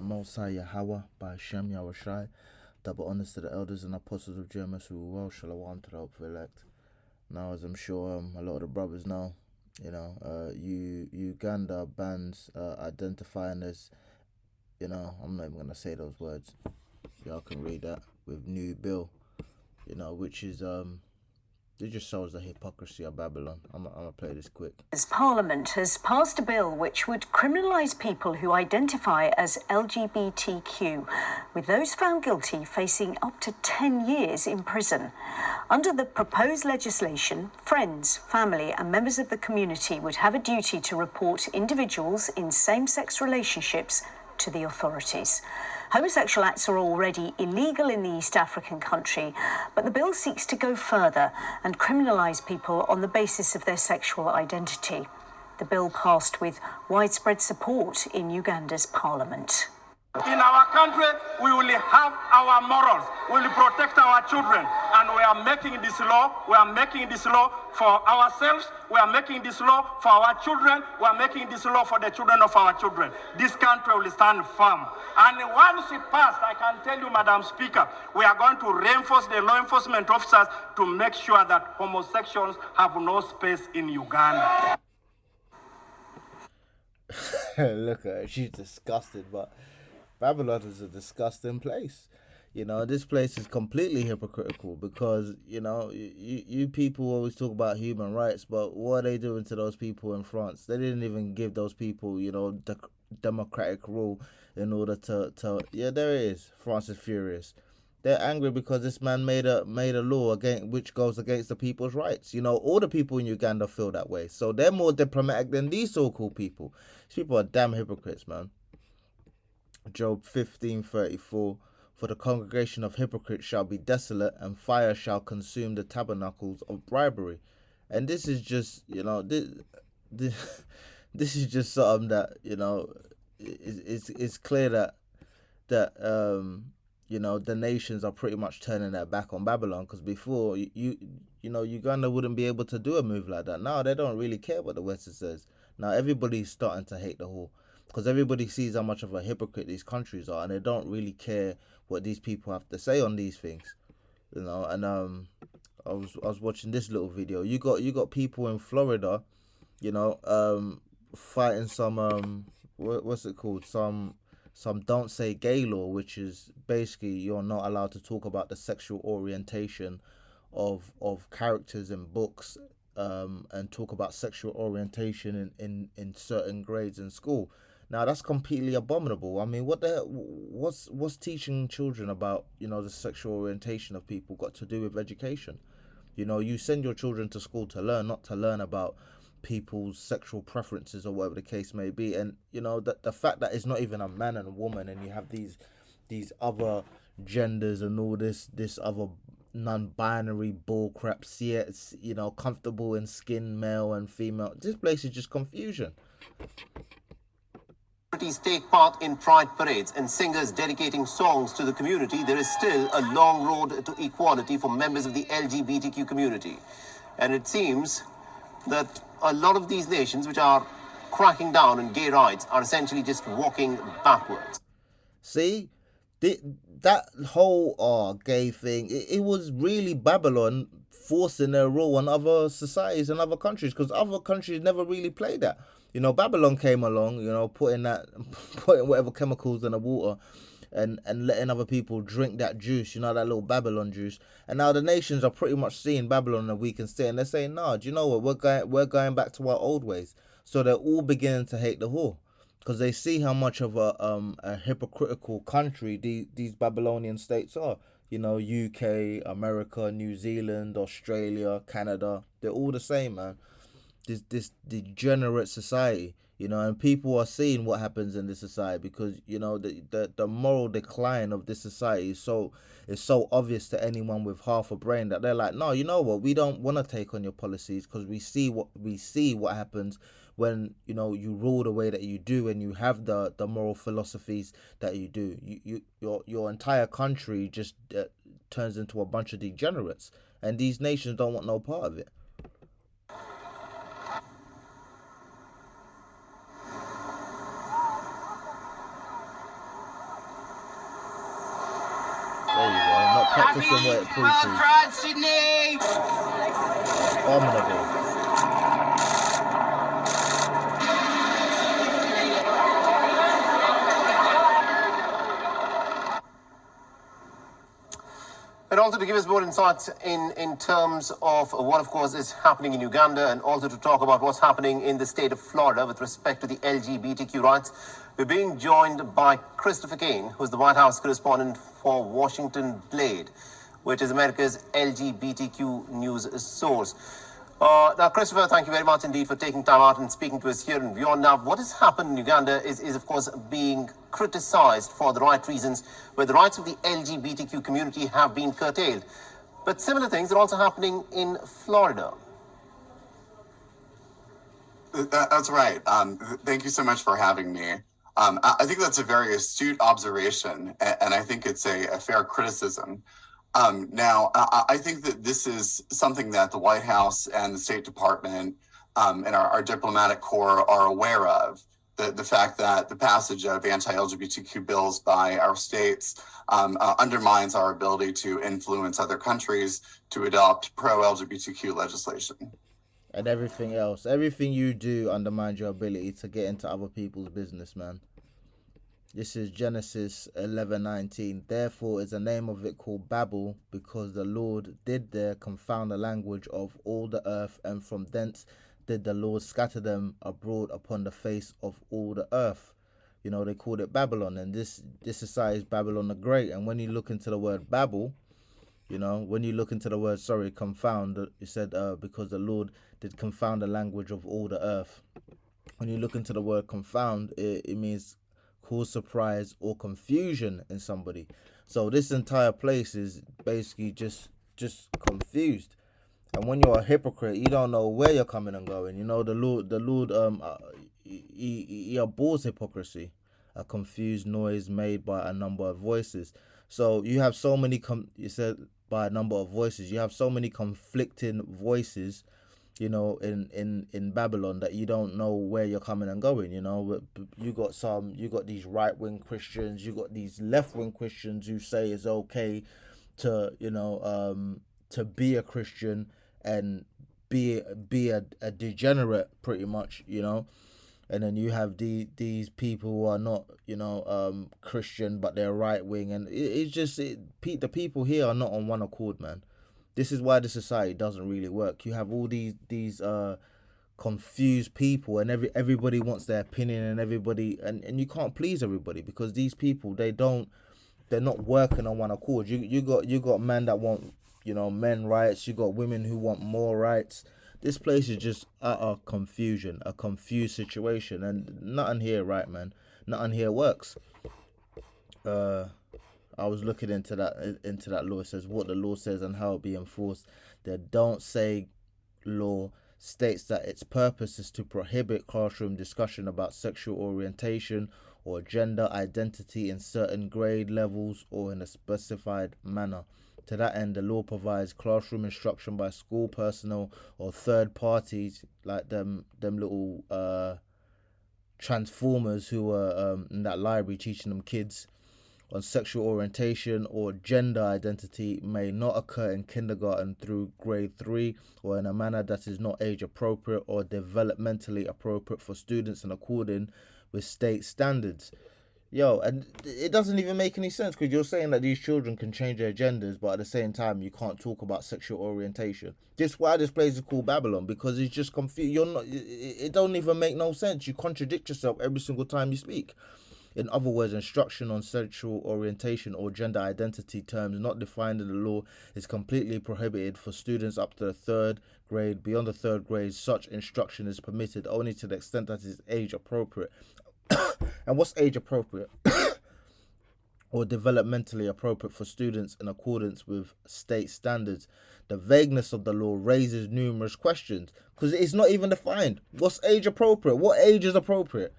Most High Yahweh by Hashem Yahushai. Double honors to the elders and apostles of Jeremiah who were well. Shalom to the hopeful elect. Now, as I'm sure a lot of the brothers know, Uganda bans identifying as, I'm not even going to say those words. Y'all can read that with new bill, which is, it just shows the hypocrisy of Babylon. I'm going to play this quick. Parliament has passed a bill which would criminalise people who identify as LGBTQ, with those found guilty facing up to 10 years in prison. Under the proposed legislation, friends, family and members of the community would have a duty to report individuals in same-sex relationships to the authorities. Homosexual acts are already illegal in the East African country, but the bill seeks to go further and criminalise people on the basis of their sexual identity. The bill passed with widespread support in Uganda's parliament. In our country, we will have our morals. We will protect our children. And we are making this law. We are making this law for ourselves. We are making this law for our children. We are making this law for the children of our children. This country will stand firm. And once it passed, I can tell you, Madam Speaker, we are going to reinforce the law enforcement officers to make sure that homosexuals have no space in Uganda. Look at her. She's disgusted, but Babylon is a disgusting place. This place is completely hypocritical because, you people always talk about human rights, but what are they doing to those people in France? They didn't even give those people, the democratic rule in order to yeah, there it is. France is furious. They're angry because this man made a law which goes against the people's rights. All the people in Uganda feel that way. So they're more diplomatic than these so-called people. These people are damn hypocrites, man. Job 15:34, for the congregation of hypocrites shall be desolate, and fire shall consume the tabernacles of bribery. And this is just, this is just something that, it's clear that the nations are pretty much turning their back on Babylon, because before, Uganda wouldn't be able to do a move like that. Now they don't really care what the West says. Now everybody's starting to hate the whole, because everybody sees how much of a hypocrite these countries are, and they don't really care what these people have to say on these things, And I was watching this little video. You got people in Florida, fighting some what's it called, some don't say gay law, which is basically you're not allowed to talk about the sexual orientation of characters in books, and talk about sexual orientation in certain grades in school. Now that's completely abominable. I mean, what the hell, what's teaching children about, the sexual orientation of people got to do with education? You send your children to school to learn, not to learn about people's sexual preferences or whatever the case may be. And the fact that it's not even a man and a woman, and you have these other genders and all this other non-binary bull crap, comfortable in skin, male and female. This place is just confusion. Take part in pride parades and singers dedicating songs to the community, there is still a long road to equality for members of the LGBTQ community. And it seems that a lot of these nations which are cracking down on gay rights are essentially just walking backwards. See, that whole gay thing, it was really Babylon forcing their rule on other societies and other countries, because other countries never really played that. Babylon came along, putting whatever chemicals in the water and letting other people drink that juice, that little Babylon juice. And now the nations are pretty much seeing Babylon in a weakened state, and they're saying, no, do you know what, we're going back to our old ways. So they're all beginning to hate the whore, because they see how much of a hypocritical country these Babylonian states are. UK, America, New Zealand, Australia, Canada, they're all the same, man. This degenerate society, and people are seeing what happens in this society, because the moral decline of this society is so obvious to anyone with half a brain, that they're like, no, you know what, we don't want to take on your policies, because we see what happens when you rule the way that you do, and you have the moral philosophies that you do. Your entire country just turns into a bunch of degenerates, and these nations don't want no part of it. practicing what it preaches. Sydney! Abominable. And also to give us more insights in terms of what, of course, is happening in Uganda, and also to talk about what's happening in the state of Florida with respect to the LGBTQ rights, we're being joined by Christopher Kane, who's the White House correspondent for Washington Blade, which is America's LGBTQ news source. Now, Christopher, thank you very much indeed for taking time out and speaking to us here and beyond. Now, what has happened in Uganda is of course, being criticized for the right reasons, where the rights of the LGBTQ community have been curtailed. But similar things are also happening in Florida. That's right. Thank you so much for having me. I think that's a very astute observation, and I think it's a fair criticism. Now, I think that this is something that the White House and the State Department and our diplomatic corps are aware of. The fact that the passage of anti-LGBTQ bills by our states undermines our ability to influence other countries to adopt pro-LGBTQ legislation. And everything else. Everything you do undermines your ability to get into other people's business, man. This is Genesis 11:19. Therefore is the name of it called Babel, because the Lord did there confound the language of all the earth, and from thence did the Lord scatter them abroad upon the face of all the earth. You know, they called it Babylon, and this society is Babylon the Great. And when you look into the word Babel, you know, when you look into the word, confound, it said because the Lord did confound the language of all the earth. When you look into the word confound, it means cause surprise or confusion in somebody. So this entire place is basically just confused. And when you're a hypocrite, you don't know where you're coming and going. You know, the Lord he abhors hypocrisy, a confused noise made by a number of voices. So you have so many you said by a number of voices, you have so many conflicting voices, you know, in Babylon, that you don't know where you're coming and going. You know, you got these right-wing Christians, you got these left-wing Christians who say it's okay to, you know, to be a Christian and be a degenerate, pretty much, you know. And then you have these people who are not, you know, Christian, but they're right-wing, and the people here are not on one accord, man. This is why the society doesn't really work. You have all these confused people, and everybody wants their opinion, and everybody and you can't please everybody, because these people, they're not working on one accord. You got men that want, you know, men rights. You got women who want more rights. This place is just utter confusion, a confused situation, and nothing here right, man. Nothing here works. I was looking into that law. It says what the law says and how it be enforced. The Don't Say law states that its purpose is to prohibit classroom discussion about sexual orientation or gender identity in certain grade levels or in a specified manner. To that end, the law provides classroom instruction by school personnel or third parties, like them little transformers who were in that library teaching them kids, on sexual orientation or gender identity may not occur in kindergarten through grade 3 or in a manner that is not age appropriate or developmentally appropriate for students in accordance with state standards. Yo, and it doesn't even make any sense, because you're saying that these children can change their genders, but at the same time you can't talk about sexual orientation. This is why this place is called Babylon, because it's just confused. It don't even make no sense. You contradict yourself every single time you speak. In other words, instruction on sexual orientation or gender identity terms not defined in the law is completely prohibited for students up to the third grade. Beyond the third grade, such instruction is permitted only to the extent that it is age appropriate. And what's age appropriate? Or developmentally appropriate for students in accordance with state standards. The vagueness of the law raises numerous questions, because it's not even defined. What's age appropriate? What age is appropriate?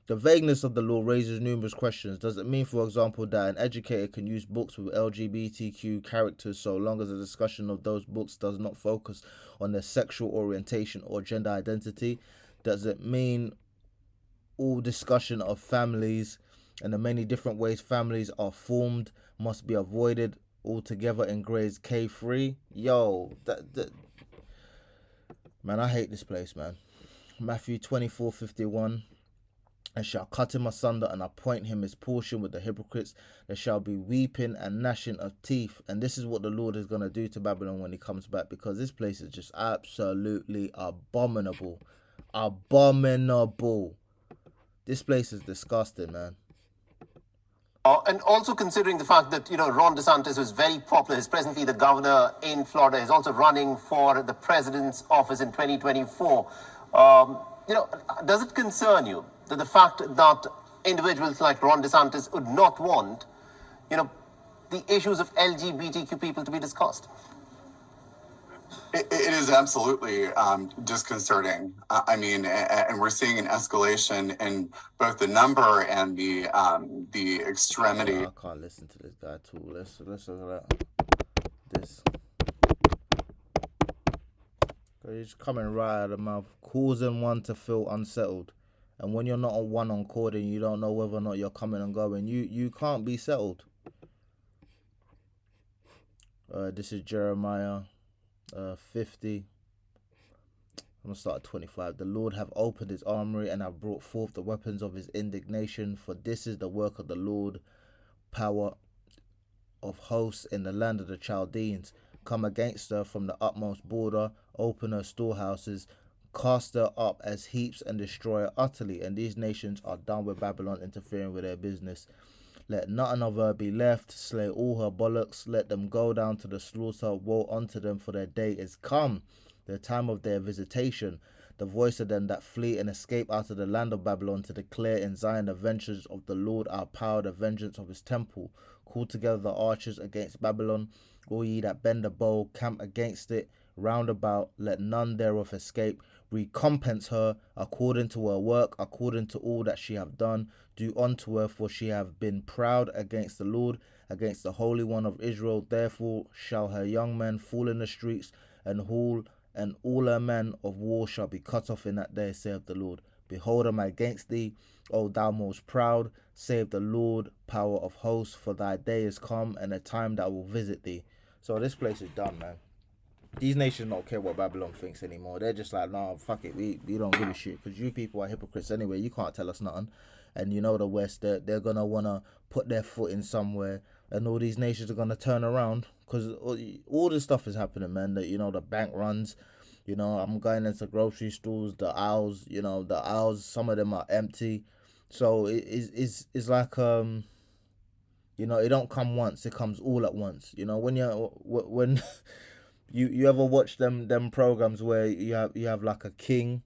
The vagueness of the law raises numerous questions. Does it mean, for example, that an educator can use books with LGBTQ characters so long as the discussion of those books does not focus on their sexual orientation or gender identity? Does it mean all discussion of families and the many different ways families are formed must be avoided all together in grades K3. Yo, that man, I hate this place, man. Matthew 24:51. And shall cut him asunder and appoint him his portion with the hypocrites. There shall be weeping and gnashing of teeth. And this is what the Lord is going to do to Babylon when he comes back, because this place is just absolutely abominable. Abominable. This place is disgusting, man. And also considering the fact that, Ron DeSantis was very popular, is presently the governor in Florida, is also running for the president's office in 2024. Does it concern you that the fact that individuals like Ron DeSantis would not want, the issues of LGBTQ people to be discussed? It is absolutely disconcerting. I mean, and we're seeing an escalation in both the number and the extremity. I can't listen to this guy too. Let's look at that. This. He's coming right out of the mouth, causing one to feel unsettled. And when you're not on one on chord and you don't know whether or not you're coming and going, you can't be settled. This is Jeremiah 50. I'm going to start at 25. The Lord have opened his armory and have brought forth the weapons of his indignation. For this is the work of the Lord, power of hosts in the land of the Chaldeans. Come against her from the utmost border, open her storehouses, cast her up as heaps and destroy her utterly. And these nations are done with Babylon interfering with their business. Let nothing of her be left, slay all her bullocks, let them go down to the slaughter. Woe unto them, for their day is come, the time of their visitation. The voice of them that flee and escape out of the land of Babylon, to declare in Zion the vengeance of the Lord our power, the vengeance of his temple. Call together the archers against Babylon, all ye that bend a bow, camp against it round about, let none thereof escape. Recompense her according to her work, according to all that she have done. Do unto her, for she have been proud against the Lord, against the Holy One of Israel. Therefore shall her young men fall in the streets, and all her men of war shall be cut off in that day, saith the Lord. Behold, I am against thee, O thou most proud, saith the Lord, power of hosts, for thy day is come, and a time that I will visit thee. So this place is done, man. These nations don't care what Babylon thinks anymore. They're just like, nah, fuck it, we don't give a shit, because you people are hypocrites anyway. You can't tell us nothing. And the West, they're gonna wanna put their foot in somewhere, and all these nations are gonna turn around, because all this stuff is happening, man. The bank runs. I'm going into grocery stores, the aisles, some of them are empty. So it's like it don't come once, it comes all at once. When you ever watch them programs where you have like a king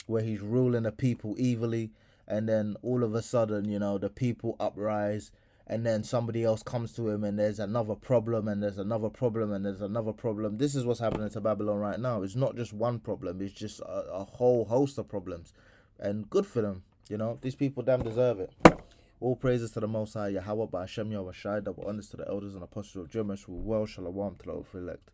where he's ruling the people evilly, and then all of a sudden, the people uprise, and then somebody else comes to him, and there's another problem, and there's another problem, and there's another problem. This is what's happening to Babylon right now. It's not just one problem, it's just a whole host of problems. And good for them. These people damn deserve it. All praises to the Most High, Yahweh, by Hashem, Yahweh Shai, double honors to the elders and apostles of Jewish, who well, shalom to the elect.